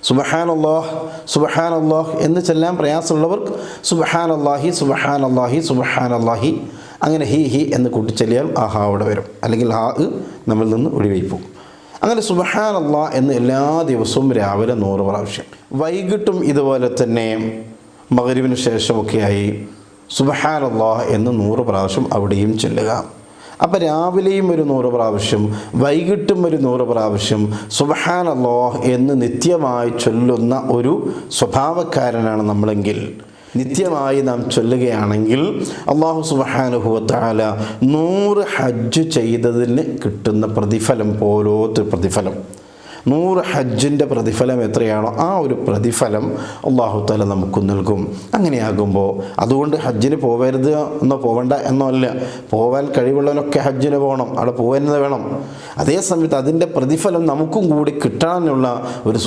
സുബ്ഹാനല്ലാഹ് സുബ്ഹാനല്ലാഹ് എന്ന് ചൊല്ലാൻ പ്രയാസമുള്ളവർക്ക് സുബ്ഹാനല്ലാഹി സുബ്ഹാനല്ലാഹി സുബ്ഹാനല്ലാഹി അങ്ങനെ ഹി എന്ന് കൂട്ടിച്ചൊല്ലിയാൽ ആ ഹാ അവിടെ വരും, അല്ലെങ്കിൽ ഹാ നമ്മിൽ നിന്ന് ഒഴിവായി പോകും. അങ്ങനെ സുബ്ഹാനല്ലാഹ് എന്ന് എല്ലാ ദിവസവും രാവിലെ 100 പ്രാവശ്യം, വൈകിട്ടും ഇതുപോലെ തന്നെ മഗ്‌രിബിന് ശേഷമൊക്കെയായി സുബ്ഹാനല്ലാഹ് എന്ന് 100 പ്രാവശ്യം അവിടെയും ചൊല്ലുക. അപ്പോൾ രാവിലെയും ഒരു 100 പ്രാവശ്യം, വൈകിട്ടും ഒരു 100 പ്രാവശ്യം സുബ്ഹാനല്ലാഹ് എന്ന് നിത്യമായി ചൊല്ലുന്ന ഒരു സ്വഭാവക്കാരനാണ് നമ്മളെങ്കിൽ, നിത്യമായി നാം ചൊല്ലുകയാണെങ്കിൽ അല്ലാഹു സുബ്ഹാനഹു വ തആല 100 ഹജ്ജ് ചെയ്തതിന് കിട്ടുന്ന പ്രതിഫലം പോലത്തെ പ്രതിഫലം, 100 ഹജ്ജിൻ്റെ പ്രതിഫലം എത്രയാണോ ആ ഒരു പ്രതിഫലം അല്ലാഹു തആല നമുക്ക് നൽകും. അങ്ങനെയാകുമ്പോൾ അതുകൊണ്ട് ഹജ്ജിന് പോവരുത് എന്നോ പോകണ്ട എന്നോ അല്ല, പോകാൻ കഴിവുള്ളവനൊക്കെ ഹജ്ജിന് പോകണം, അവിടെ പോകാൻ വേണം. അതേ സമയത്ത് അതിൻ്റെ പ്രതിഫലം നമുക്കും കൂടി കിട്ടാനുള്ള ഒരു